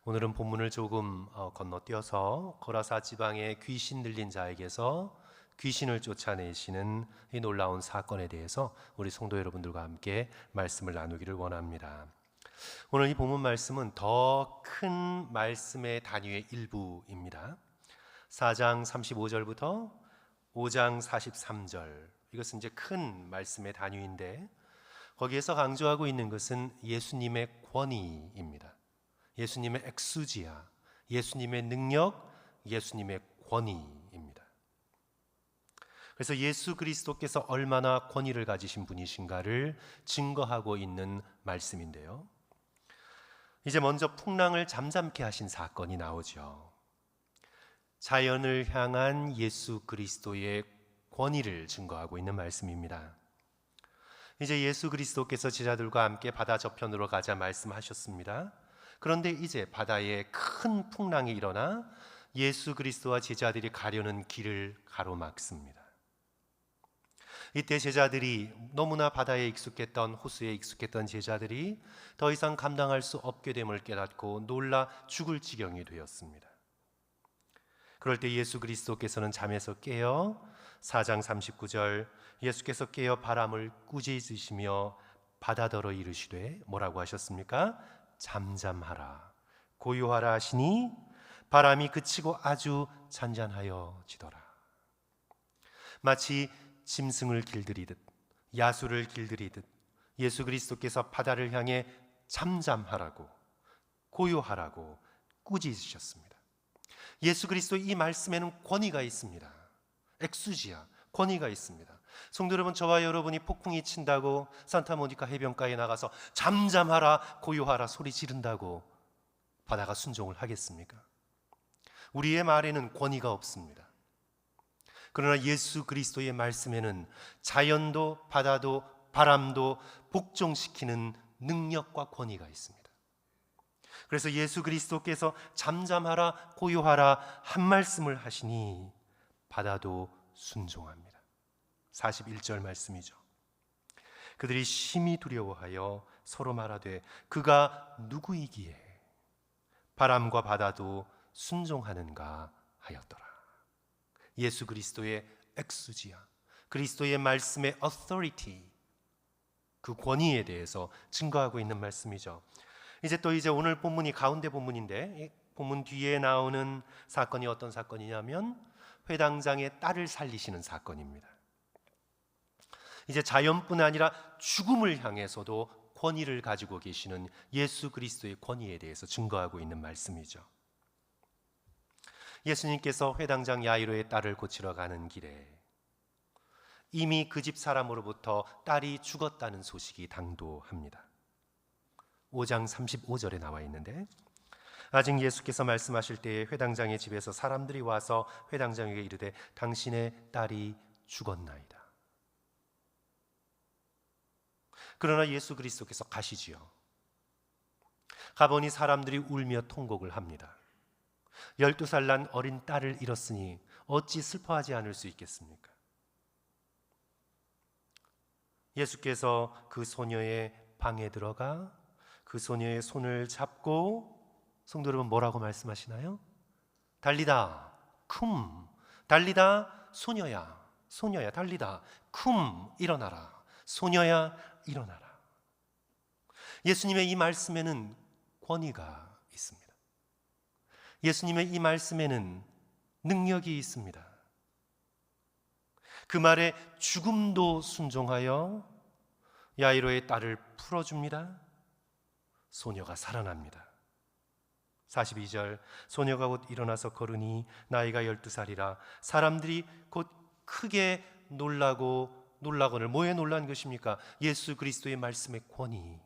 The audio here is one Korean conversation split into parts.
오늘은 본문을 조금 건너뛰어서 거라사 지방의 귀신 들린 자에게서 귀신을 쫓아내시는 이 놀라운 사건에 대해서 우리 성도 여러분들과 함께 말씀을 나누기를 원합니다. 오늘 이 본문 말씀은 더 큰 말씀의 단위의 일부입니다. 4장 35절부터 5장 43절, 이것은 이제 큰 말씀의 단위인데 거기에서 강조하고 있는 것은 예수님의 권위입니다. 예수님의 엑수지아, 예수님의 능력, 예수님의 권위입니다. 그래서 예수 그리스도께서 얼마나 권위를 가지신 분이신가를 증거하고 있는 말씀인데요. 이제 먼저 풍랑을 잠잠케 하신 사건이 나오죠. 자연을 향한 예수 그리스도의 권위를 증거하고 있는 말씀입니다. 이제 예수 그리스도께서 제자들과 함께 바다 저편으로 가자 말씀하셨습니다. 그런데 이제 바다에 큰 풍랑이 일어나 예수 그리스도와 제자들이 가려는 길을 가로막습니다. 이때 제자들이 너무나 바다에 익숙했던, 호수에 익숙했던 제자들이 더 이상 감당할 수 없게 됨을 깨닫고 놀라 죽을 지경이 되었습니다. 그럴 때 예수 그리스도께서는 잠에서 깨어 4장 39절, 예수께서 깨어 바람을 꾸짖으시며 바다더러 이르시되 뭐라고 하셨습니까? 잠잠하라, 고요하라 하시니 바람이 그치고 아주 잔잔하여지더라. 마치 짐승을 길들이듯, 야수를 길들이듯 예수 그리스도께서 바다를 향해 잠잠하라고, 고요하라고 꾸짖으셨습니다. 예수 그리스도의 이 말씀에는 권위가 있습니다. 엑수지아, 권위가 있습니다. 성도 여러분, 저와 여러분이 폭풍이 친다고 산타모니카 해변가에 나가서 잠잠하라, 고요하라 소리 지른다고 바다가 순종을 하겠습니까? 우리의 말에는 권위가 없습니다. 그러나 예수 그리스도의 말씀에는 자연도 바다도 바람도 복종시키는 능력과 권위가 있습니다. 그래서 예수 그리스도께서 잠잠하라, 고요하라 한 말씀을 하시니 바다도 순종합니다. 41절 말씀이죠. 그들이 심히 두려워하여 서로 말하되 그가 누구이기에 바람과 바다도 순종하는가 하였더라. 예수 그리스도의 엑수지아, 그리스도의 말씀의 authority, 그 권위에 대해서 증거하고 있는 말씀이죠. 이제 오늘 본문이 가운데 본문인데, 본문 뒤에 나오는 사건이 어떤 사건이냐면 회당장의 딸을 살리시는 사건입니다. 이제 자연뿐 아니라 죽음을 향해서도 권위를 가지고 계시는 예수 그리스도의 권위에 대해서 증거하고 있는 말씀이죠. 예수님께서 회당장 야이로의 딸을 고치러 가는 길에 이미 그 집 사람으로부터 딸이 죽었다는 소식이 당도합니다. 5장 35절에 나와 있는데, 아직 예수께서 말씀하실 때에 회당장의 집에서 사람들이 와서 회당장에게 이르되 당신의 딸이 죽었나이다. 그러나 예수 그리스도께서 가시지요. 가보니 사람들이 울며 통곡을 합니다. 12살 난 어린 딸을 잃었으니 어찌 슬퍼하지 않을 수 있겠습니까? 예수께서 그 소녀의 방에 들어가 그 소녀의 손을 잡고, 성도 여러분 뭐라고 말씀하시나요? 달리다 쿰, 달리다 소녀야, 소녀야 달리다 쿰, 일어나라, 소녀야 일어나라. 예수님의 이 말씀에는 권위가 있습니다. 예수님의 이 말씀에는 능력이 있습니다. 그 말에 죽음도 순종하여 야이로의 딸을 풀어줍니다. 소녀가 살아납니다. 42절, 소녀가 곧 일어나서 걸으니 나이가 12살이라 사람들이 곧 크게 놀라거늘 뭐에 놀란 것입니까? 예수 그리스도의 말씀의 권위,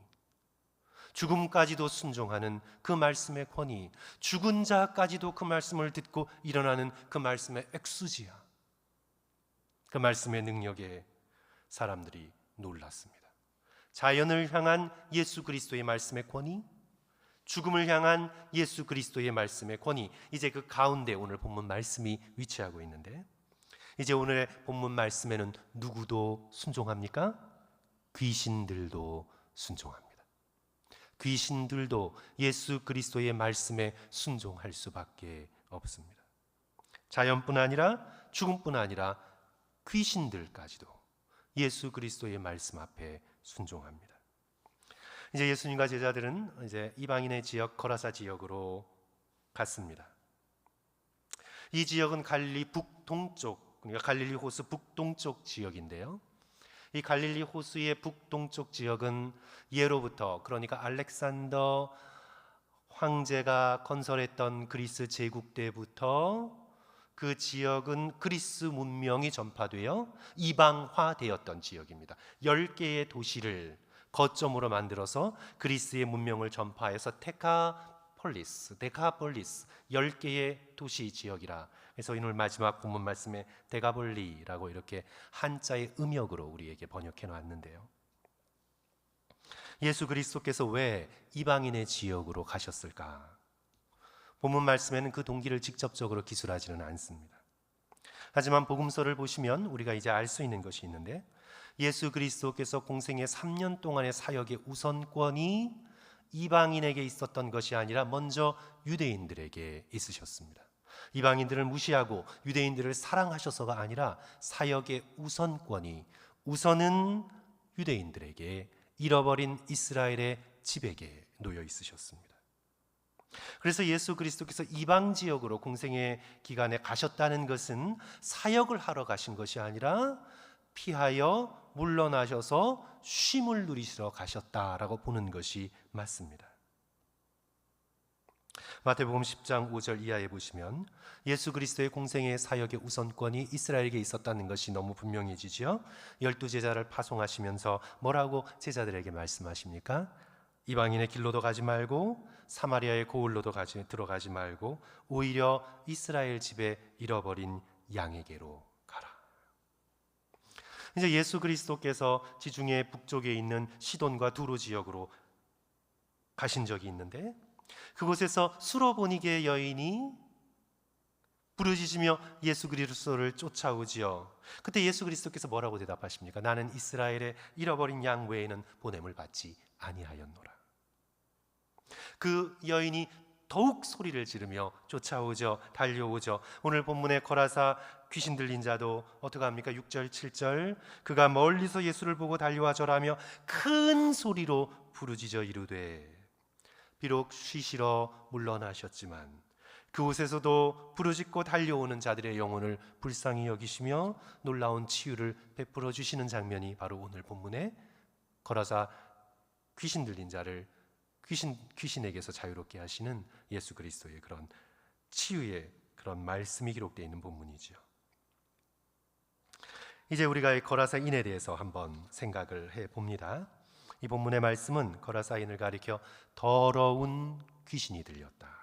죽음까지도 순종하는 그 말씀의 권위, 죽은 자까지도 그 말씀을 듣고 일어나는 그 말씀의 엑수지아, 그 말씀의 능력에 사람들이 놀랐습니다. 자연을 향한 예수 그리스도의 말씀의 권위, 죽음을 향한 예수 그리스도의 말씀의 권위, 이제 그 가운데 오늘 본문 말씀이 위치하고 있는데, 이제 오늘의 본문 말씀에는 누구도 순종합니까? 귀신들도 순종합니다. 귀신들도 예수 그리스도의 말씀에 순종할 수밖에 없습니다. 자연뿐 아니라 죽음뿐 아니라 귀신들까지도 예수 그리스도의 말씀 앞에 순종합니다. 이제 예수님과 제자들은 이제 이방인의 지역 거라사 지역으로 갔습니다. 이 지역은 갈릴리 북동쪽, 그러니까 갈릴리 호수 북동쪽 지역인데요. 이 갈릴리 호수의 북동쪽 지역은 예로부터, 그러니까 알렉산더 황제가 건설했던 그리스 제국 때부터 그 지역은 그리스 문명이 전파되어 이방화되었던 지역입니다. 10개의 도시를 거점으로 만들어서 그리스의 문명을 전파해서 데카폴리스 10개의 도시 지역이라, 그래서 오늘 마지막 본문 말씀에 데가볼리라고 이렇게 한자의 음역으로 우리에게 번역해 놨는데요. 예수 그리스도께서 왜 이방인의 지역으로 가셨을까? 본문 말씀에는 그 동기를 직접적으로 기술하지는 않습니다. 하지만 복음서를 보시면 우리가 이제 알 수 있는 것이 있는데, 예수 그리스도께서 공생의 3년 동안의 사역의 우선권이 이방인에게 있었던 것이 아니라 먼저 유대인들에게 있으셨습니다. 이방인들을 무시하고 유대인들을 사랑하셔서가 아니라 사역의 우선은 유대인들에게, 잃어버린 이스라엘의 집에게 놓여 있으셨습니다. 그래서 예수 그리스도께서 이방 지역으로 공생의 기간에 가셨다는 것은 사역을 하러 가신 것이 아니라 피하여 물러나셔서 쉼을 누리시러 가셨다라고 보는 것이 맞습니다. 마태복음 10장 5절 이하에 보시면 예수 그리스도의 공생의 사역의 우선권이 이스라엘에게 있었다는 것이 너무 분명해지죠. 12제자를 파송하시면서 뭐라고 제자들에게 말씀하십니까? 이방인의 길로도 가지 말고 사마리아의 고을로도 들어가지 말고 오히려 이스라엘 집에 잃어버린 양에게로 가라. 이제 예수 그리스도께서 지중해 북쪽에 있는 시돈과 두로 지역으로 가신 적이 있는데, 그곳에서 수로보니게 여인이 부르짖으며 예수 그리스도를 쫓아오지요. 그때 예수 그리스도께서 뭐라고 대답하십니까? 나는 이스라엘의 잃어버린 양 외에는 보냄을 받지 아니하였노라. 그 여인이 더욱 소리를 지르며 쫓아오죠. 달려오죠. 오늘 본문의 거라사 귀신 들린 자도 어떻게 합니까? 6절 7절 그가 멀리서 예수를 보고 달려와 절하며 큰 소리로 부르짖어 이르되, 비록 쉬시러 물러나셨지만 그곳에서도 부르짖고 달려오는 자들의 영혼을 불쌍히 여기시며 놀라운 치유를 베풀어 주시는 장면이 바로 오늘 본문의 거라사 귀신 들린 자를 귀신에게서 자유롭게 하시는 예수 그리스도의 그런 치유의 그런 말씀이 기록되어 있는 본문이죠. 이제 우리가 이 거라사인에 대해서 한번 생각을 해봅니다. 이 본문의 말씀은 거라사인을 가리켜 더러운 귀신이 들렸다.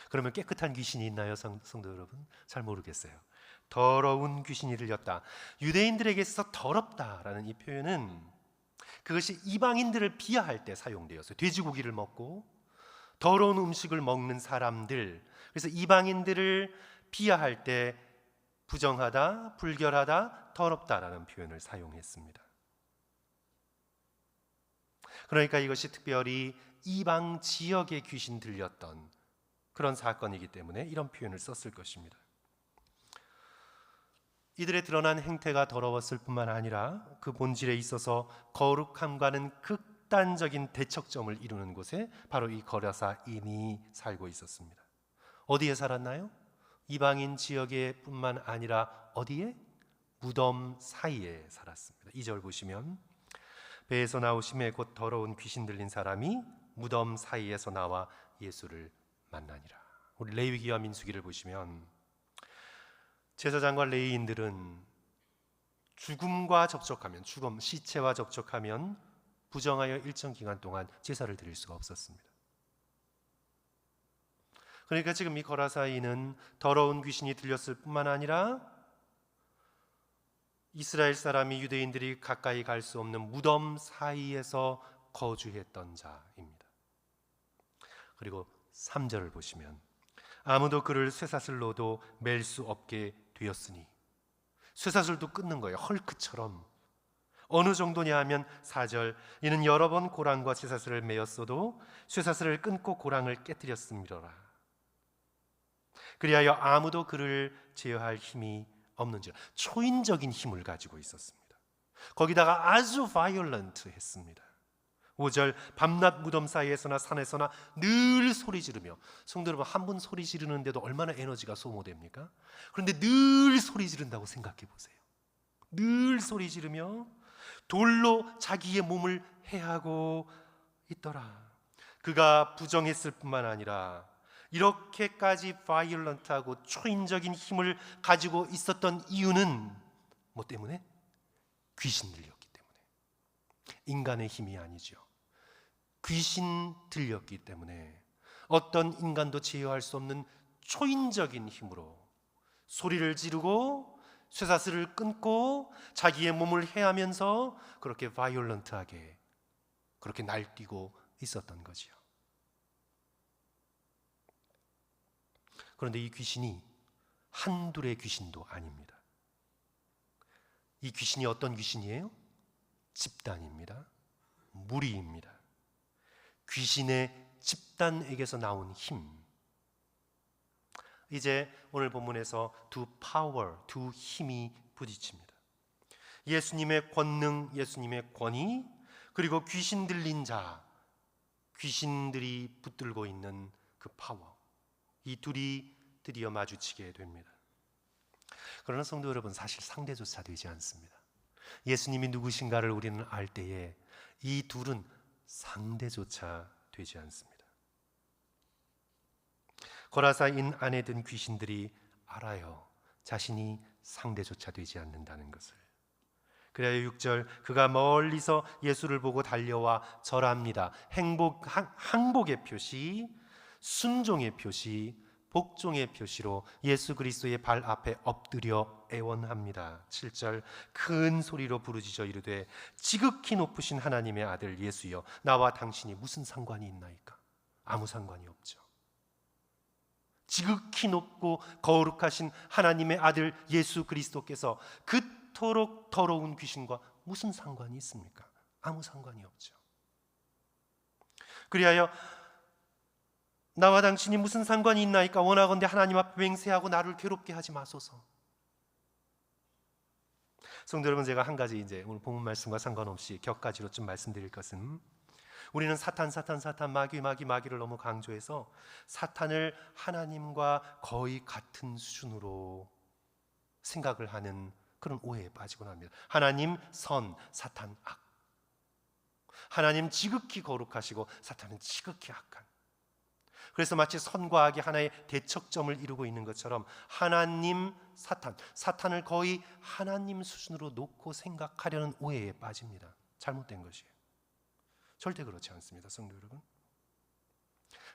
그러면 깨끗한 귀신이 있나요, 성도 여러분? 잘 모르겠어요. 더러운 귀신이 들렸다. 유대인들에게 있어서 더럽다라는 이 표현은 그것이 이방인들을 비하할 때 사용되었어요. 돼지고기를 먹고 더러운 음식을 먹는 사람들, 그래서 이방인들을 비하할 때 부정하다, 불결하다, 더럽다라는 표현을 사용했습니다. 그러니까 이것이 특별히 이방 지역에 귀신 들렸던 그런 사건이기 때문에 이런 표현을 썼을 것입니다. 이들의 드러난 행태가 더러웠을 뿐만 아니라 그 본질에 있어서 거룩함과는 극단적인 대척점을 이루는 곳에 바로 이 거라사인이 살고 있었습니다. 어디에 살았나요? 이방인 지역에 뿐만 아니라 어디에? 무덤 사이에 살았습니다. 2절 보시면 배에서 나오심에 곧 더러운 귀신 들린 사람이 무덤 사이에서 나와 예수를 만나니라. 우리 레위기와 민수기를 보시면 제사장과 레위인들은 죽음과 접촉하면, 시체와 접촉하면 부정하여 일정 기간 동안 제사를 드릴 수가 없었습니다. 그러니까 지금 이 거라사인은 더러운 귀신이 들렸을 뿐만 아니라 이스라엘 사람이, 유대인들이 가까이 갈 수 없는 무덤 사이에서 거주했던 자입니다. 그리고 3절을 보시면 아무도 그를 쇠사슬로도 맬 수 없게 되었으니, 쇠사슬도 끊는 거예요. 헐크처럼 어느 정도냐 하면 4절, 이는 여러 번 고랑과 쇠사슬을 메었어도 쇠사슬을 끊고 고랑을 깨뜨렸음이로라. 그리하여 아무도 그를 제어할 힘이 없는지라. 초인적인 힘을 가지고 있었습니다. 거기다가 아주 바이올런트 했습니다. 5절, 밤낮 무덤 사이에서나 산에서나 늘 소리 지르며. 성도 여러분, 한 번 소리 지르는데도 얼마나 에너지가 소모됩니까? 그런데 늘 소리 지른다고 생각해 보세요. 늘 소리 지르며 돌로 자기의 몸을 해하고 있더라. 그가 부정했을 뿐만 아니라 이렇게까지 바이올런트하고 초인적인 힘을 가지고 있었던 이유는 뭐 때문에? 귀신 들렸기 때문에. 인간의 힘이 아니죠. 귀신 들렸기 때문에 어떤 인간도 제어할 수 없는 초인적인 힘으로 소리를 지르고 쇠사슬을 끊고 자기의 몸을 해하면서 그렇게 바이올런트하게 그렇게 날뛰고 있었던 거지요. 그런데 이 귀신이 한둘의 귀신도 아닙니다. 이 귀신이 어떤 귀신이에요? 집단입니다. 무리입니다. 귀신의 집단에게서 나온 힘. 이제 오늘 본문에서 두 힘이 부딪힙니다. 예수님의 권능, 예수님의 권위, 그리고 귀신 들린 자, 귀신들이 붙들고 있는 그 파워. 이 둘이 드디어 마주치게 됩니다. 그러나 성도 여러분, 사실 상대조차 되지 않습니다. 예수님이 누구신가를 우리는 알 때에 이 둘은 상대조차 되지 않습니다. 거라사인 안에 든 귀신들이 알아요. 자신이 상대조차 되지 않는다는 것을. 그래야 6절, 그가 멀리서 예수를 보고 달려와 절합니다. 항복의 표시, 순종의 표시, 복종의 표시로 예수 그리스도의 발 앞에 엎드려 애원합니다. 7절, 큰 소리로 부르짖어 이르되 지극히 높으신 하나님의 아들 예수여, 나와 당신이 무슨 상관이 있나이까? 아무 상관이 없죠. 지극히 높고 거룩하신 하나님의 아들 예수 그리스도께서 그토록 더러운 귀신과 무슨 상관이 있습니까? 아무 상관이 없죠. 그리하여 나와 당신이 무슨 상관이 있나이까? 원하건대 하나님 앞에 맹세하고 나를 괴롭게 하지 마소서. 성도 여러분, 제가 한 가지 이제 오늘 본문 말씀과 상관없이 격가지로 좀 말씀드릴 것은, 우리는 사탄 마귀를 너무 강조해서 사탄을 하나님과 거의 같은 수준으로 생각을 하는 그런 오해에 빠지곤 합니다. 하나님 선, 사탄 악. 하나님 지극히 거룩하시고 사탄은 지극히 악한. 그래서 마치 선과 악이 하나의 대척점을 이루고 있는 것처럼 하나님, 사탄을 거의 하나님 수준으로 놓고 생각하려는 오해에 빠집니다. 잘못된 것이에요. 절대 그렇지 않습니다, 성도 여러분.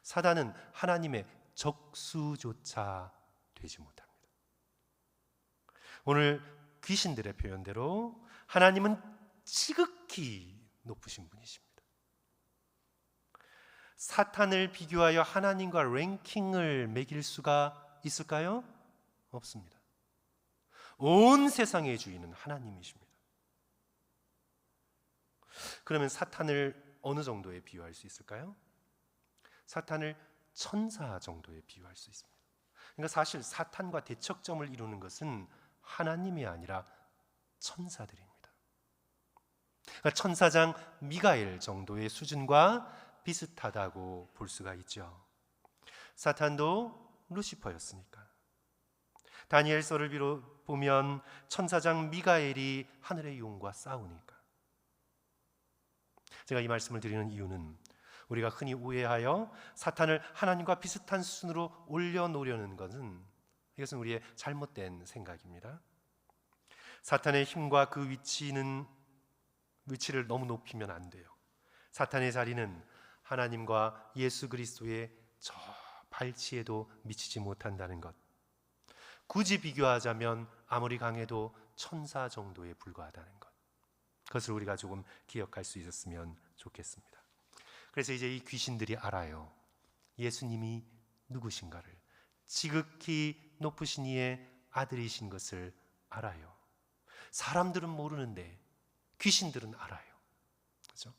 사단은 하나님의 적수조차 되지 못합니다. 오늘 귀신들의 표현대로 하나님은 지극히 높으신 분이십니다. 사탄을 비교하여 하나님과 랭킹을 매길 수가 있을까요? 없습니다. 온 세상의 주인은 하나님이십니다. 그러면 사탄을 어느 정도에 비유할 수 있을까요? 사탄을 천사 정도에 비유할 수 있습니다. 그러니까 사실 사탄과 대척점을 이루는 것은 하나님이 아니라 천사들입니다. 그러니까 천사장 미가엘 정도의 수준과 비슷하다고 볼 수가 있죠. 사탄도 루시퍼였으니까. 다니엘서를 보면 천사장 미가엘이 하늘의 용과 싸우니까. 제가 이 말씀을 드리는 이유는 우리가 흔히 오해하여 사탄을 하나님과 비슷한 수준으로 올려놓으려는 것은, 이것은 우리의 잘못된 생각입니다. 사탄의 힘과 그 위치를 너무 높이면 안 돼요. 사탄의 자리는 하나님과 예수 그리스도의 저 발치에도 미치지 못한다는 것. 굳이 비교하자면 아무리 강해도 천사 정도에 불과하다는 것. 그것을 우리가 조금 기억할 수 있었으면 좋겠습니다. 그래서 이제 이 귀신들이 알아요. 예수님이 누구신가를, 지극히 높으신 이의 아들이신 것을 알아요. 사람들은 모르는데 귀신들은 알아요. 그렇죠?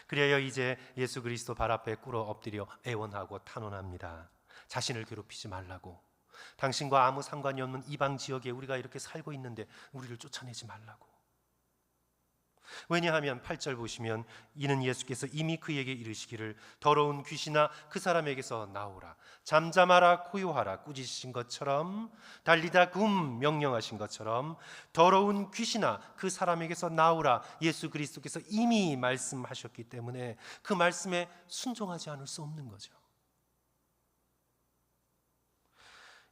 그래야 이제 예수 그리스도 발 앞에 꿇어 엎드려 애원하고 탄원합니다. 자신을 괴롭히지 말라고. 당신과 아무 상관이 없는 이방 지역에 우리가 이렇게 살고 있는데 우리를 쫓아내지 말라고. 왜냐하면 8절 보시면 이는 예수께서 이미 그에게 이르시기를 더러운 귀신아 그 사람에게서 나오라. 잠잠하라 고요하라 꾸짖으신 것처럼 달리다 굼 명령하신 것처럼 더러운 귀신아 그 사람에게서 나오라. 예수 그리스도께서 이미 말씀하셨기 때문에 그 말씀에 순종하지 않을 수 없는 거죠.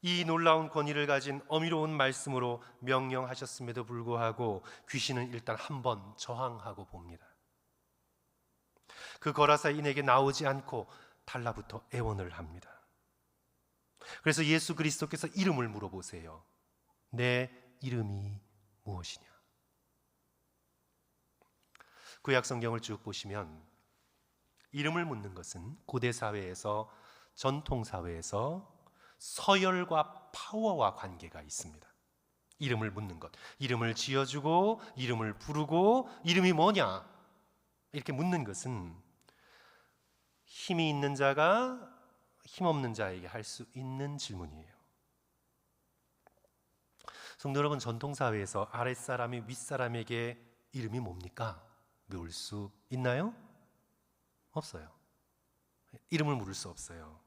이 놀라운 권위를 가진 어미로운 말씀으로 명령하셨음에도 불구하고 귀신은 일단 한번 저항하고 봅니다. 그 거라사인에게 나오지 않고 달라붙어 애원을 합니다. 그래서 예수 그리스도께서 이름을 물어보세요. 내 이름이 무엇이냐? 구약 성경을 쭉 보시면 이름을 묻는 것은 고대 사회에서, 전통 사회에서 서열과 파워와 관계가 있습니다. 이름을 묻는 것, 이름을 지어주고 이름을 부르고 이름이 뭐냐 이렇게 묻는 것은 힘이 있는 자가 힘없는 자에게 할 수 있는 질문이에요. 성도 여러분, 전통 사회에서 아랫사람이 윗사람에게 이름이 뭡니까? 물을 수 있나요? 없어요. 이름을 물을 수 없어요.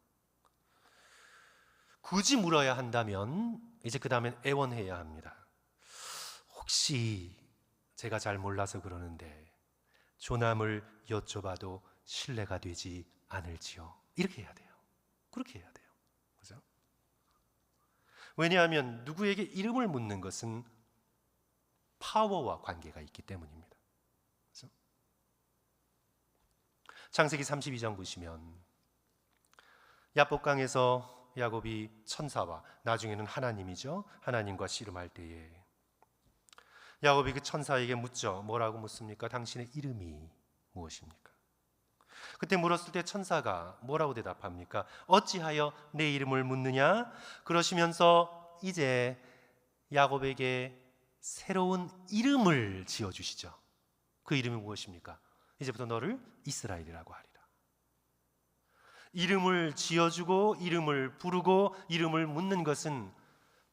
굳이 물어야 한다면 이제 그 다음엔 애원해야 합니다. 혹시 제가 잘 몰라서 그러는데 조남을 여쭤봐도 신뢰가 되지 않을지요? 이렇게 해야 돼요. 그렇게 해야 돼요. 그죠? 왜냐하면 누구에게 이름을 묻는 것은 파워와 관계가 있기 때문입니다. 그죠? 창세기 32장 보시면 야복강에서 야곱이 천사와 나중에는 하나님이죠. 하나님과 씨름할 때에 야곱이 그 천사에게 묻죠. 뭐라고 묻습니까? 당신의 이름이 무엇입니까? 그때 물었을 때 천사가 뭐라고 대답합니까? 어찌하여 내 이름을 묻느냐? 그러시면서 이제 야곱에게 새로운 이름을 지어주시죠. 그 이름이 무엇입니까? 이제부터 너를 이스라엘이라고 하리라. 이름을 지어주고 이름을 부르고 이름을 묻는 것은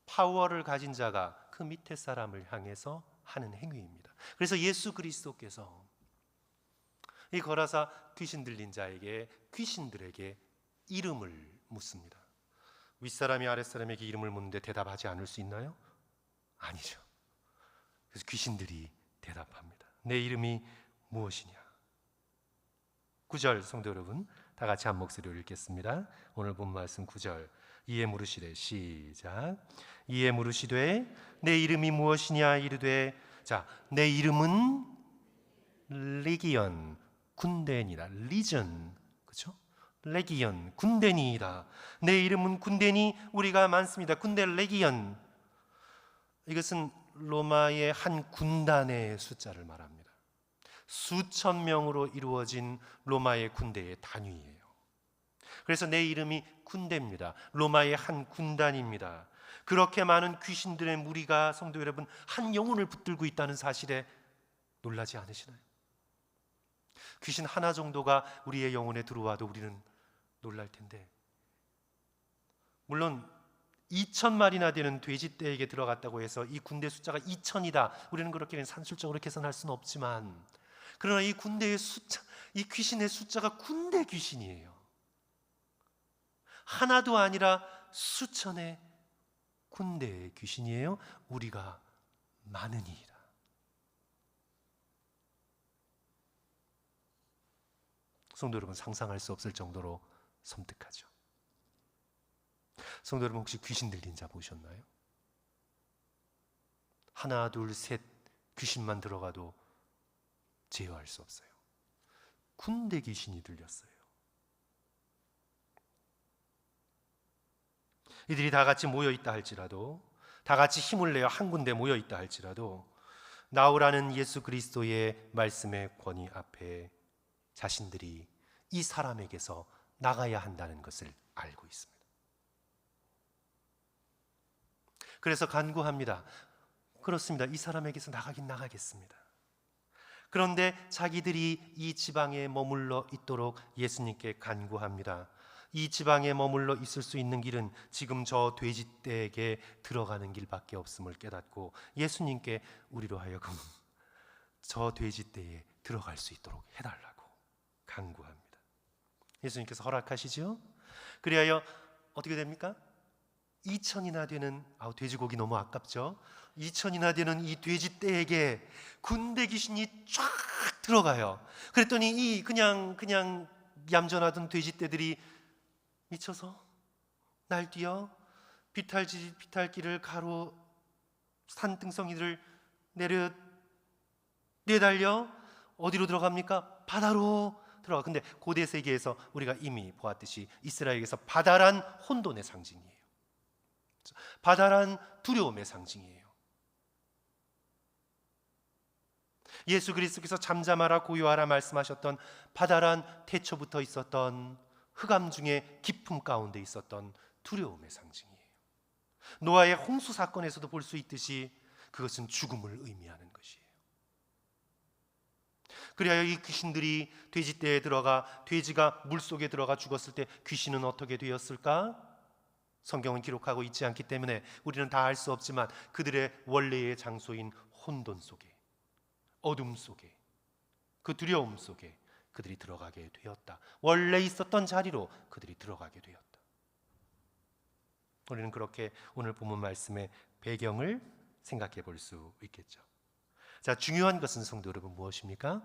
파워를 가진 자가 그 밑에 사람을 향해서 하는 행위입니다. 그래서 예수 그리스도께서 이 거라사 귀신 들린 자에게, 귀신들에게 이름을 묻습니다. 윗사람이 아랫사람에게 이름을 묻는데 대답하지 않을 수 있나요? 아니죠. 그래서 귀신들이 대답합니다. 내 이름이 무엇이냐? 9절 성도 여러분, 다 같이 한 목소리로 읽겠습니다. 오늘 본 말씀 9절. 이에 물으시되, 시작. 이에 물으시되 내 이름이 무엇이냐 이르되, 자, 내 이름은 레기온, 군대니라. 리전, 그렇죠? 레기온, 군대니라. 내 이름은 군대니 우리가 많습니다. 군대 레기온. 이것은 로마의 한 군단의 숫자를 말합니다. 수천 명으로 이루어진 로마의 군대의 단위예요. 그래서 내 이름이 군대입니다. 로마의 한 군단입니다. 그렇게 많은 귀신들의 무리가 성도 여러분 한 영혼을 붙들고 있다는 사실에 놀라지 않으시나요? 귀신 하나 정도가 우리의 영혼에 들어와도 우리는 놀랄 텐데, 물론 2,000마리나 되는 돼지떼에게 들어갔다고 해서 이 군대 숫자가 2,000이다, 우리는 그렇게 산술적으로 계산할 수는 없지만, 그러나 이 군대의 숫자, 이 귀신의 숫자가 군대 귀신이에요. 하나도 아니라 수천의 군대의 귀신이에요. 우리가 많으니이다. 성도 여러분, 상상할 수 없을 정도로 섬뜩하죠. 성도 여러분, 혹시 귀신 들린 자 보셨나요? 하나 둘 셋 귀신만 들어가도 제어할 수 없어요. 군대 귀신이 들렸어요. 이들이 다 같이 모여있다 할지라도, 다 같이 힘을 내어 한 군데 모여있다 할지라도 나오라는 예수 그리스도의 말씀의 권위 앞에 자신들이 이 사람에게서 나가야 한다는 것을 알고 있습니다. 그래서 간구합니다. 그렇습니다. 이 사람에게서 나가긴 나가겠습니다. 그런데 자기들이 이 지방에 머물러 있도록 예수님께 간구합니다. 이 지방에 머물러 있을 수 있는 길은 지금 저 돼지떼에게 들어가는 길밖에 없음을 깨닫고 예수님께 우리로 하여금 저 돼지떼에 들어갈 수 있도록 해달라고 간구합니다. 예수님께서 허락하시죠. 그리하여 어떻게 됩니까? 2천이나 되는, 돼지고기 너무 아깝죠. 2천이나 되는 이 돼지떼에게 군대 귀신이 쫙 들어가요. 그랬더니 이 그냥 얌전하던 돼지떼들이 미쳐서 날뛰어 비탈길을 가로 산등성이를 내달려 어디로 들어갑니까? 바다로 들어가. 근데 고대 세계에서 우리가 이미 보았듯이 이스라엘에게서 바다란 혼돈의 상징이에요. 바다란 두려움의 상징이에요. 예수 그리스도께서 잠잠하라 고요하라 말씀하셨던 바다란 태초부터 있었던 흑암 중에 깊음 가운데 있었던 두려움의 상징이에요. 노아의 홍수 사건에서도 볼 수 있듯이 그것은 죽음을 의미하는 것이에요. 그리하여 이 귀신들이 돼지떼에 들어가 돼지가 물속에 들어가 죽었을 때 귀신은 어떻게 되었을까? 성경은 기록하고 있지 않기 때문에 우리는 다 알 수 없지만 그들의 원래의 장소인 혼돈 속에, 어둠 속에, 그 두려움 속에 그들이 들어가게 되었다. 원래 있었던 자리로 그들이 들어가게 되었다. 우리는 그렇게 오늘 본문 말씀의 배경을 생각해 볼 수 있겠죠. 자, 중요한 것은 성도 여러분 무엇입니까?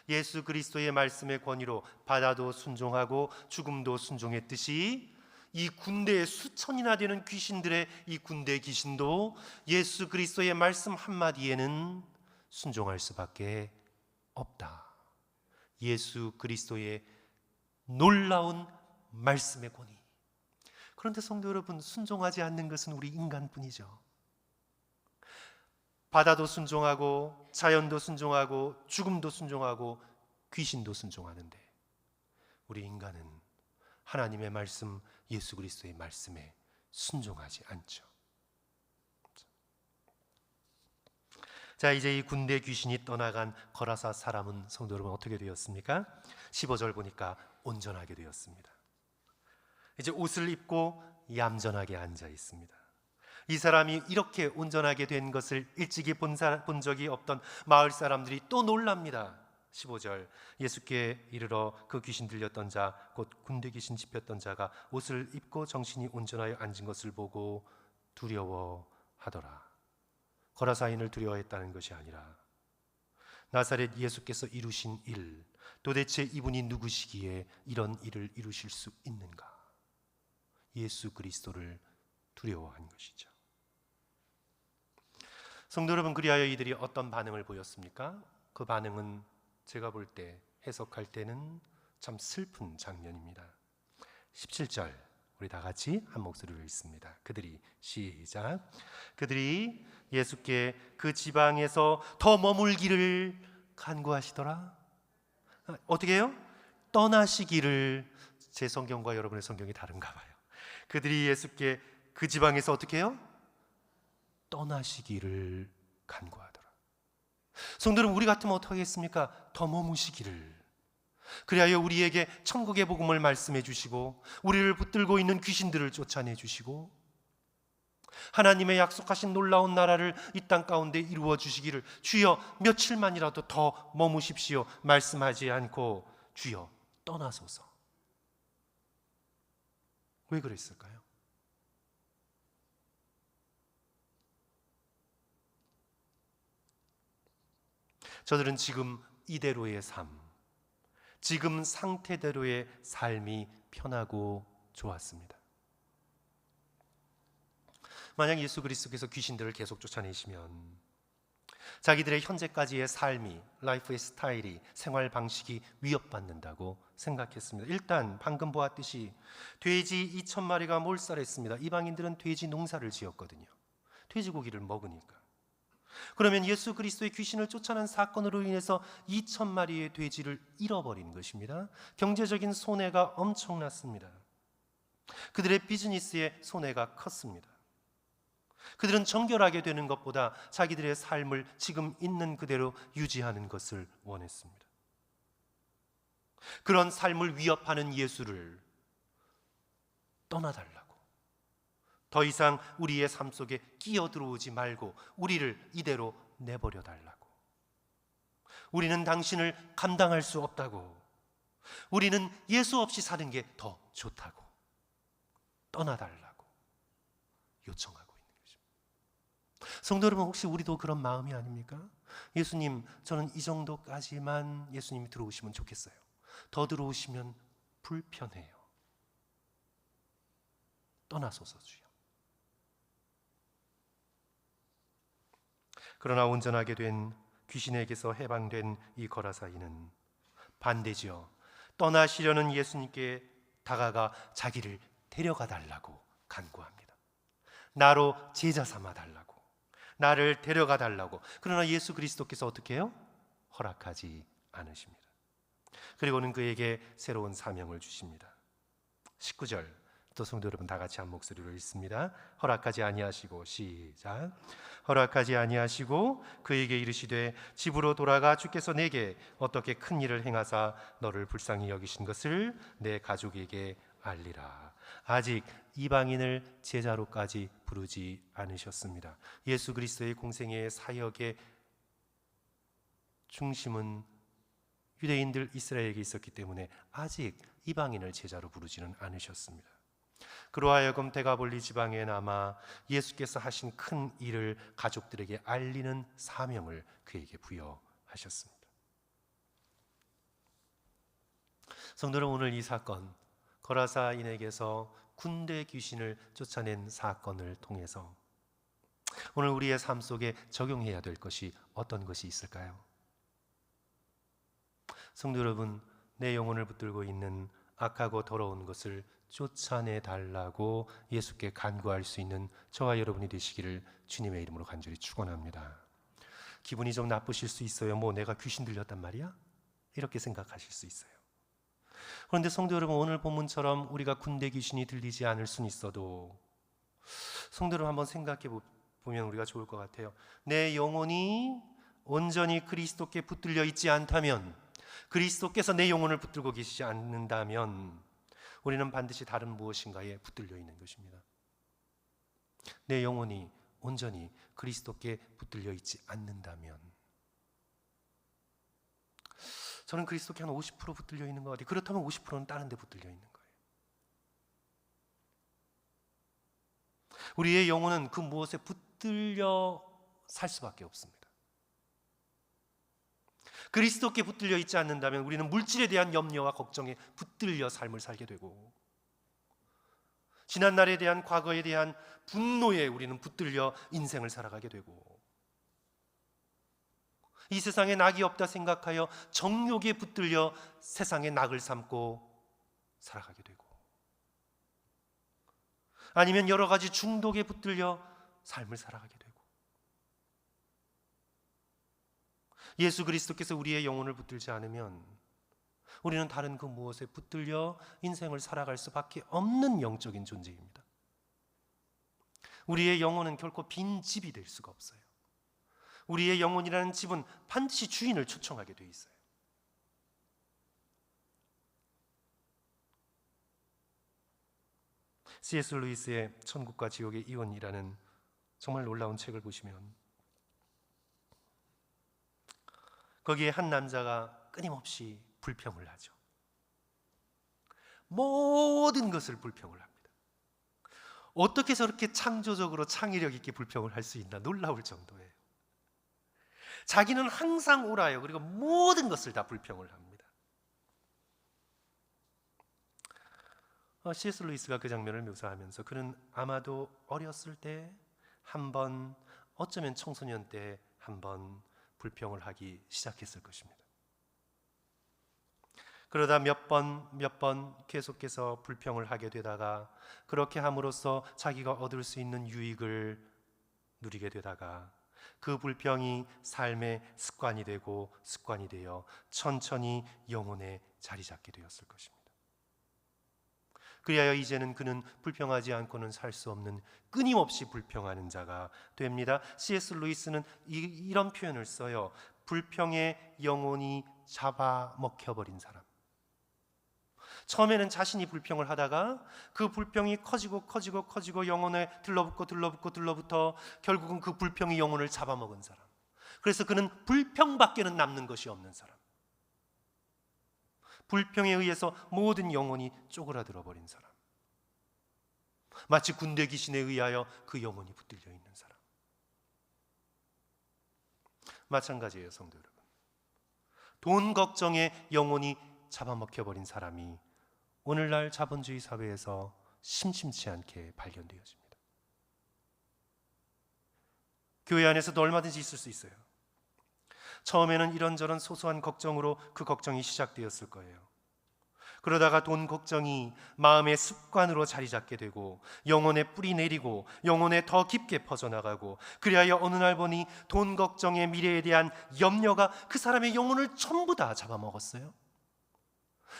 예수 그리스도의 말씀의 권위로 바다도 순종하고 죽음도 순종했듯이 이 군대의 수천이나 되는 귀신들의 이 군대 귀신도 예수 그리스도의 말씀 한마디에는 순종할 수밖에 없다. 예수 그리스도의 놀라운 말씀의 권위. 그런데 성도 여러분, 순종하지 않는 것은 우리 인간뿐이죠. 바다도 순종하고 자연도 순종하고 죽음도 순종하고 귀신도 순종하는데 우리 인간은 하나님의 말씀, 예수 그리스도의 말씀에 순종하지 않죠. 자, 이제 이 군대 귀신이 떠나간 거라사 사람은 성도 여러분 어떻게 되었습니까? 15절 보니까 온전하게 되었습니다. 이제 옷을 입고 얌전하게 앉아 있습니다. 이 사람이 이렇게 온전하게 된 것을 일찍이 본 적이 없던 마을 사람들이 또 놀랍니다. 15절, 예수께 이르러 그 귀신 들렸던 자, 곧 군대 귀신 집혔던 자가 옷을 입고 정신이 온전하여 앉은 것을 보고 두려워하더라. 거라사인을 두려워했다는 것이 아니라 나사렛 예수께서 이루신 일, 도대체 이분이 누구시기에 이런 일을 이루실 수 있는가? 예수 그리스도를 두려워한 것이죠. 성도 여러분, 그리하여 이들이 어떤 반응을 보였습니까? 그 반응은 제가 볼 때, 해석할 때는 참 슬픈 장면입니다. 17절 우리 다 같이 한 목소리로 읽습니다. 그들이, 시작. 그들이 예수께 그 지방에서 더 머물기를 간구하시더라. 어떻게 해요? 떠나시기를. 제 성경과 여러분의 성경이 다른가 봐요. 그들이 예수께 그 지방에서 어떻게 해요? 떠나시기를 간구하더라. 성도 여러분, 우리 같으면 어떻게 하겠습니까? 더 머무시기를. 그리하여 우리에게 천국의 복음을 말씀해 주시고 우리를 붙들고 있는 귀신들을 쫓아내 주시고 하나님의 약속하신 놀라운 나라를 이 땅 가운데 이루어 주시기를 주여 며칠만이라도 더 머무십시오 말씀하지 않고 주여 떠나소서. 왜 그랬을까요? 저들은 지금 이대로의 삶, 지금 상태대로의 삶이 편하고 좋았습니다. 만약 예수 그리스도께서 귀신들을 계속 쫓아내시면 자기들의 현재까지의 삶이, 라이프의 스타일이, 생활 방식이 위협받는다고 생각했습니다. 일단 방금 보았듯이 돼지 2,000마리가 몰살했습니다. 이방인들은 돼지 농사를 지었거든요. 돼지고기를 먹으니까. 그러면 예수 그리스도의 귀신을 쫓아낸 사건으로 인해서 2,000마리의 돼지를 잃어버린 것입니다. 경제적인 손해가 엄청났습니다. 그들의 비즈니스의 손해가 컸습니다. 그들은 정결하게 되는 것보다 자기들의 삶을 지금 있는 그대로 유지하는 것을 원했습니다. 그런 삶을 위협하는 예수를 떠나달라고, 더 이상 우리의 삶 속에 끼어들어오지 말고 우리를 이대로 내버려 달라고, 우리는 당신을 감당할 수 없다고, 우리는 예수 없이 사는 게 더 좋다고 떠나달라고 요청하고 있는 것입니다. 성도 여러분, 혹시 우리도 그런 마음이 아닙니까? 예수님, 저는 이 정도까지만 예수님이 들어오시면 좋겠어요. 더 들어오시면 불편해요. 떠나소서 주여. 그러나 온전하게 된 귀신에게서 해방된 이 거라사이는 반대지요. 떠나시려는 예수님께 다가가 자기를 데려가 달라고 간구합니다. 나로 제자 삼아 달라고, 나를 데려가 달라고. 그러나 예수 그리스도께서 어떻게 해요? 허락하지 않으십니다. 그리고는 그에게 새로운 사명을 주십니다. 19절, 또 성도 여러분 다 같이 한 목소리로 읽습니다. 허락하지 아니하시고, 시작. 허락하지 아니하시고 그에게 이르시되 집으로 돌아가 주께서 내게 어떻게 큰 일을 행하사 너를 불쌍히 여기신 것을 내 가족에게 알리라. 아직 이방인을 제자로까지 부르지 않으셨습니다. 예수 그리스도의 공생애의 사역의 중심은 유대인들 이스라엘에게 있었기 때문에 아직 이방인을 제자로 부르지는 않으셨습니다. 그로하여금 데가볼리 지방에 남아 예수께서 하신 큰 일을 가족들에게 알리는 사명을 그에게 부여하셨습니다. 성도는 오늘 이 사건, 거라사인에게서 군대 귀신을 쫓아낸 사건을 통해서 오늘 우리의 삶 속에 적용해야 될 것이 어떤 것이 있을까요? 성도 여러분, 내 영혼을 붙들고 있는 악하고 더러운 것을 쫓아내 달라고 예수께 간구할 수 있는 저와 여러분이 되시기를 주님의 이름으로 간절히 축원합니다. 기분이 좀 나쁘실 수 있어요. 뭐 내가 귀신 들렸단 말이야? 이렇게 생각하실 수 있어요. 그런데 성도 여러분, 오늘 본문처럼 우리가 군대 귀신이 들리지 않을 수는 있어도 성도 여러분 한번 생각해 보면 우리가 좋을 것 같아요. 내 영혼이 온전히 그리스도께 붙들려 있지 않다면, 그리스도께서 내 영혼을 붙들고 계시지 않는다면 우리는 반드시 다른 무엇인가에 붙들려 있는 것입니다. 내 영혼이 온전히 그리스도께 붙들려 있지 않는다면, 저는 그리스도께 한 50% 붙들려 있는 것 같아요. 그렇다면 50%는 다른 데 붙들려 있는 거예요. 우리의 영혼은 그 무엇에 붙들려 살 수밖에 없습니다. 그리스도께 붙들려 있지 않는다면 우리는 물질에 대한 염려와 걱정에 붙들려 삶을 살게 되고, 지난날에 대한, 과거에 대한 분노에 우리는 붙들려 인생을 살아가게 되고, 이 세상에 낙이 없다 생각하여 정욕에 붙들려 세상에 낙을 삼고 살아가게 되고, 아니면 여러 가지 중독에 붙들려 삶을 살아가게 되고, 예수 그리스도께서 우리의 영혼을 붙들지 않으면 우리는 다른 그 무엇에 붙들려 인생을 살아갈 수밖에 없는 영적인 존재입니다. 우리의 영혼은 결코 빈 집이 될 수가 없어요. 우리의 영혼이라는 집은 반드시 주인을 초청하게 돼 있어요. C.S. 루이스의 천국과 지옥의 이혼이라는 정말 놀라운 책을 보시면 거기에 한 남자가 끊임없이 불평을 하죠. 모든 것을 불평을 합니다. 어떻게 저렇게 창조적으로 창의력 있게 불평을 할 수 있나 놀라울 정도예요. 자기는 항상 옳아요. 그리고 모든 것을 다 불평을 합니다. C.S. 루이스가 그 장면을 묘사하면서 그는 아마도 어렸을 때 한 번, 어쩌면 청소년 때 한 번 불평을 하기 시작했을 것입니다. 그러다 몇 번 계속해서 불평을 하게 되다가 그렇게 함으로써 자기가 얻을 수 있는 유익을 누리게 되다가 그 불평이 삶의 습관이 되고 습관이 되어 천천히 영혼에 자리 잡게 되었을 것입니다. 그리하여 이제는 그는 불평하지 않고는 살 수 없는 끊임없이 불평하는 자가 됩니다. C.S. 루이스는 이런 표현을 써요. 불평의 영혼이 잡아먹혀버린 사람. 처음에는 자신이 불평을 하다가 그 불평이 커지고 영혼에 들러붙어 결국은 그 불평이 영혼을 잡아먹은 사람. 그래서 그는 불평밖에는 남는 것이 없는 사람. 불평에 의해서 모든 영혼이 쪼그라들어 버린 사람. 마치 군대 귀신에 의하여 그 영혼이 붙들려 있는 사람. 마찬가지예요, 성도 여러분. 돈 걱정에 영혼이 잡아먹혀 버린 사람이 오늘날 자본주의 사회에서 심심치 않게 발견되어집니다. 교회 안에서도 얼마든지 있을 수 있어요. 처음에는 이런저런 소소한 걱정으로 그 걱정이 시작되었을 거예요. 그러다가 돈 걱정이 마음의 습관으로 자리 잡게 되고 영혼에 뿌리 내리고 영혼에 더 깊게 퍼져나가고, 그리하여 어느 날 보니 돈 걱정의 미래에 대한 염려가 그 사람의 영혼을 전부 다 잡아먹었어요.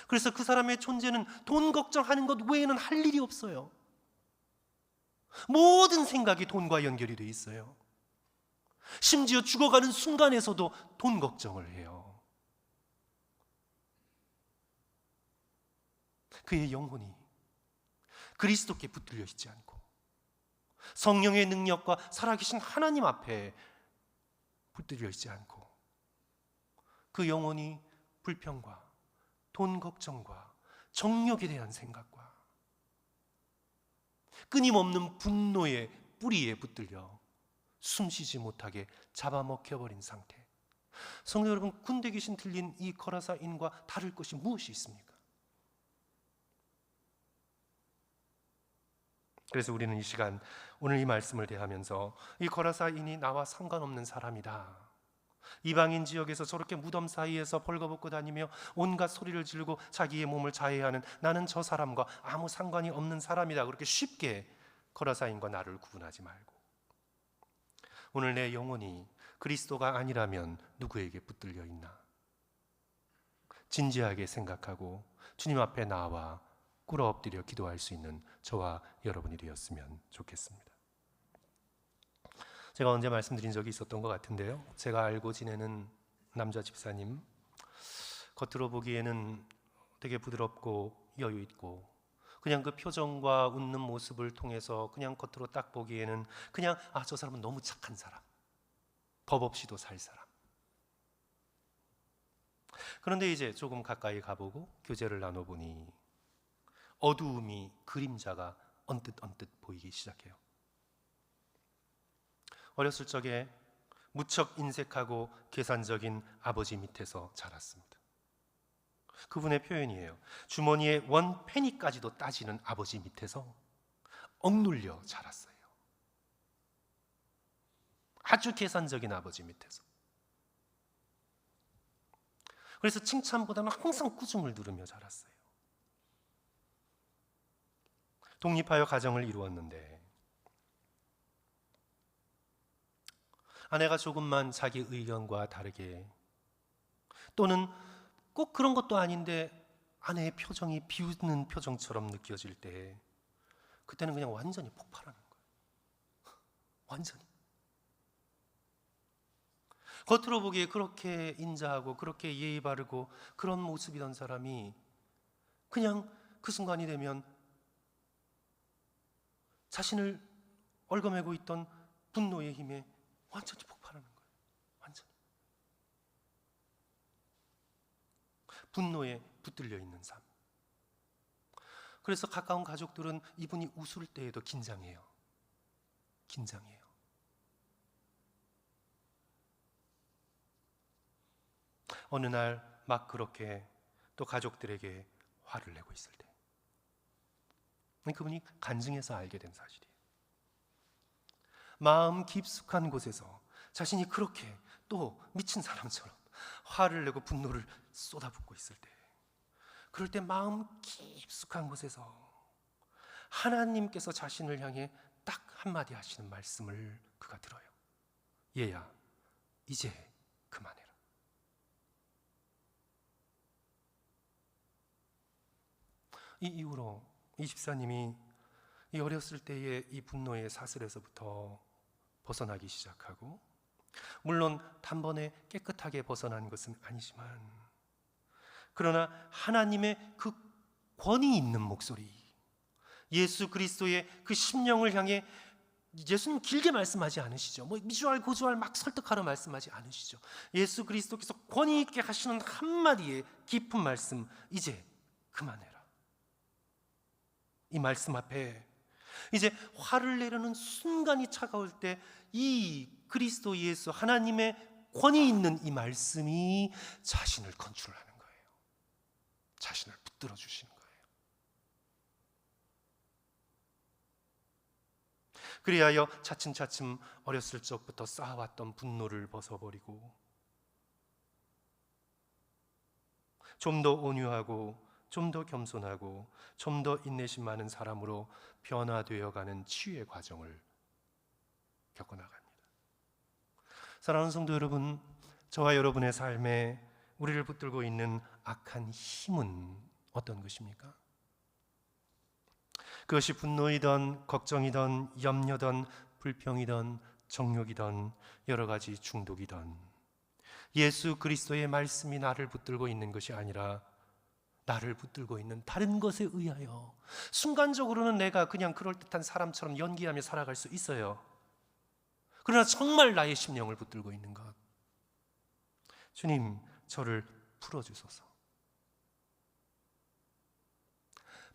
그래서 그 사람의 존재는 돈 걱정하는 것 외에는 할 일이 없어요. 모든 생각이 돈과 연결이 돼 있어요. 심지어 죽어가는 순간에서도 돈 걱정을 해요. 그의 영혼이 그리스도께 붙들려 있지 않고 성령의 능력과 살아계신 하나님 앞에 붙들려 있지 않고 그 영혼이 불평과 돈 걱정과 정욕에 대한 생각과 끊임없는 분노의 뿌리에 붙들려 숨쉬지 못하게 잡아먹혀버린 상태. 성도 여러분, 군대 귀신 들린 이 거라사인과 다를 것이 무엇이 있습니까? 그래서 우리는 이 시간 오늘 이 말씀을 대하면서 이 거라사인이 나와 상관없는 사람이다, 이방인 지역에서 저렇게 무덤 사이에서 벌거벗고 다니며 온갖 소리를 지르고 자기의 몸을 자해하는 나는 저 사람과 아무 상관이 없는 사람이다, 그렇게 쉽게 거라사인과 나를 구분하지 말고 오늘 내 영혼이 그리스도가 아니라면 누구에게 붙들려 있나 진지하게 생각하고 주님 앞에 나와 꿇어 엎드려 기도할 수 있는 저와 여러분이 되었으면 좋겠습니다. 제가 언제 말씀드린 적이 있었던 것 같은데요, 제가 알고 지내는 남자 집사님, 겉으로 보기에는 되게 부드럽고 여유 있고 그냥 그 표정과 웃는 모습을 통해서 그냥 겉으로 딱 보기에는 그냥 저 사람은 너무 착한 사람, 법 없이도 살 사람. 그런데 이제 조금 가까이 가보고 교제를 나눠보니 어두움이, 그림자가 언뜻 보이기 시작해요. 어렸을 적에 무척 인색하고 계산적인 아버지 밑에서 자랐습니다. 그분의 표현이에요. 주머니에 원 페니까지도 따지는 아버지 밑에서 억눌려 자랐어요. 아주 계산적인 아버지 밑에서. 그래서 칭찬보다는 항상 꾸중을 들으며 자랐어요. 독립하여 가정을 이루었는데 아내가 조금만 자기 의견과 다르게, 또는 꼭 그런 것도 아닌데 아내의 표정이 비웃는 표정처럼 느껴질 때 그때는 그냥 완전히 폭발하는 거예요. 완전히. 겉으로 보기에 그렇게 인자하고 그렇게 예의 바르고 그런 모습이던 사람이 그냥 그 순간이 되면 자신을 얽어매고 있던 분노의 힘에 완전히 폭발하는 거예요. 완전히. 분노에 붙들려 있는 삶. 그래서 가까운 가족들은 이분이 웃을 때에도 긴장해요. 긴장해요. 어느 날 막 그렇게 또 가족들에게 화를 내고 있을 때 그분이 간증해서 알게 된 사실이에요. 마음 깊숙한 곳에서 자신이 그렇게 또 미친 사람처럼 화를 내고 분노를 쏟아붓고 있을 때, 그럴 때 마음 깊숙한 곳에서 하나님께서 자신을 향해 딱 한마디 하시는 말씀을 그가 들어요. 얘야, 이제 그만해라. 이 이후로 이 집사님이 이 어렸을 때의 이 분노의 사슬에서부터 벗어나기 시작하고, 물론 단번에 깨끗하게 벗어난 것은 아니지만, 그러나 하나님의 그 권위 있는 목소리, 예수 그리스도의 그 심령을 향해 예수님 길게 말씀하지 않으시죠. 미주알 고주알 막 설득하러 말씀하지 않으시죠. 예수 그리스도께서 권위 있게 하시는 한마디의 깊은 말씀, 이제 그만해라. 이 말씀 앞에 이제 화를 내려는 순간이 차가울 때 이 그리스도 예수 하나님의 권위 있는 이 말씀이 자신을 컨트롤하는 거예요. 자신을 붙들어 주시는 거예요. 그리하여 차츰차츰 어렸을 적부터 쌓아왔던 분노를 벗어버리고 좀 더 온유하고 좀 더 겸손하고 좀 더 인내심 많은 사람으로 변화되어가는 치유의 과정을 겪어나갑니다. 사랑하는 성도 여러분, 저와 여러분의 삶에 우리를 붙들고 있는 악한 힘은 어떤 것입니까? 그것이 분노이든 걱정이든 염려든 불평이든 정욕이든 여러 가지 중독이든 예수 그리스도의 말씀이 나를 붙들고 있는 것이 아니라 나를 붙들고 있는 다른 것에 의하여 순간적으로는 내가 그냥 그럴듯한 사람처럼 연기하며 살아갈 수 있어요. 그러나 정말 나의 심령을 붙들고 있는 것, 주님 저를 풀어주소서.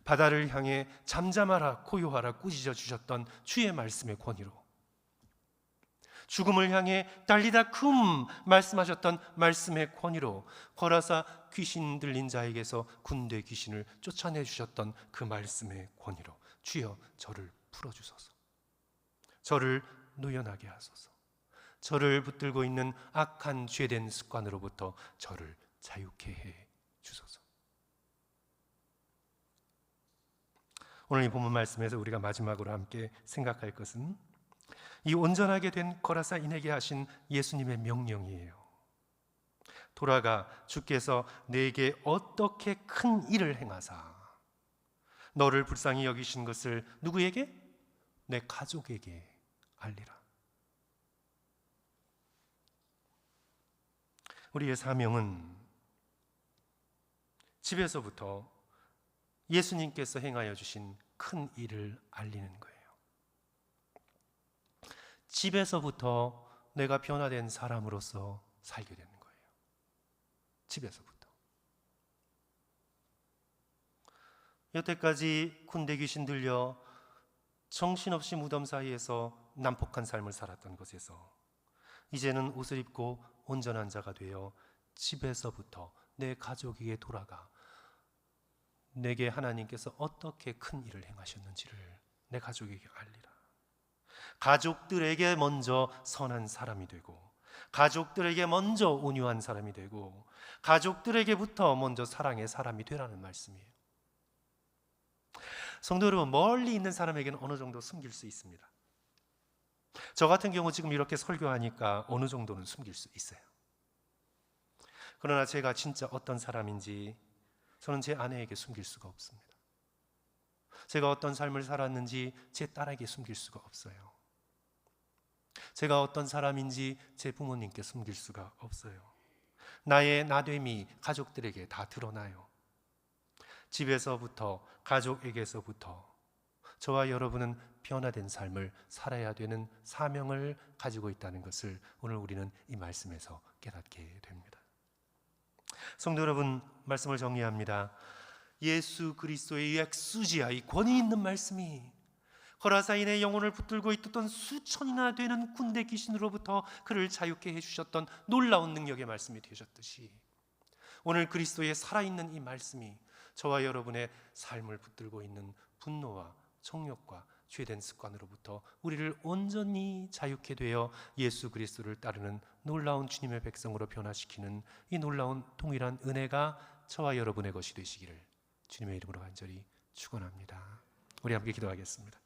바다를 향해 잠잠하라 고요하라 꾸짖어 주셨던 주의 말씀의 권위로, 죽음을 향해 달리다 금 말씀하셨던 말씀의 권위로, 거라사 귀신 들린 자에게서 군대 귀신을 쫓아내 주셨던 그 말씀의 권위로 주여 저를 풀어주소서. 저를 노연하게 하소서. 저를 붙들고 있는 악한 죄된 습관으로부터 저를 자유케 해 주소서. 오늘 이 본문 말씀에서 우리가 마지막으로 함께 생각할 것은 이 온전하게 된 거라사인에게 하신 예수님의 명령이에요. 돌아가 주께서 내게 어떻게 큰 일을 행하사 너를 불쌍히 여기신 것을 누구에게? 내 가족에게 알리라. 우리의 사명은 집에서부터 예수님께서 행하여 주신 큰 일을 알리는 거예요. 집에서부터 내가 변화된 사람으로서 살게 되는 거예요. 집에서부터. 여태까지 군대 귀신 들려 정신없이 무덤 사이에서 난폭한 삶을 살았던 것에서 이제는 옷을 입고 온전한 자가 되어 집에서부터 내 가족에게 돌아가 내게 하나님께서 어떻게 큰 일을 행하셨는지를 내 가족에게 알리라. 가족들에게 먼저 선한 사람이 되고, 가족들에게 먼저 온유한 사람이 되고, 가족들에게부터 먼저 사랑의 사람이 되라는 말씀이에요. 성도 여러분, 멀리 있는 사람에게는 어느 정도 숨길 수 있습니다. 저 같은 경우 지금 이렇게 설교하니까 어느 정도는 숨길 수 있어요. 그러나 제가 진짜 어떤 사람인지 저는 제 아내에게 숨길 수가 없습니다. 제가 어떤 삶을 살았는지 제 딸에게 숨길 수가 없어요. 제가 어떤 사람인지 제 부모님께 숨길 수가 없어요. 나의 나됨이 가족들에게 다 드러나요. 집에서부터, 가족에게서부터 저와 여러분은 변화된 삶을 살아야 되는 사명을 가지고 있다는 것을 오늘 우리는 이 말씀에서 깨닫게 됩니다. 성도 여러분, 말씀을 정리합니다. 예수 그리스도의 엑수지아, 이 권위 있는 말씀이 거라사인의 영혼을 붙들고 있던 수천이나 되는 군대 귀신으로부터 그를 자유케 해주셨던 놀라운 능력의 말씀이 되셨듯이 오늘 그리스도의 살아있는 이 말씀이 저와 여러분의 삶을 붙들고 있는 분노와 정욕과 죄된 습관으로부터 우리를 온전히 자유케 되어 예수 그리스도를 따르는 놀라운 주님의 백성으로 변화시키는 이 놀라운 동일한 은혜가 저와 여러분의 것이 되시기를 주님의 이름으로 간절히 축원합니다. 우리 함께 기도하겠습니다.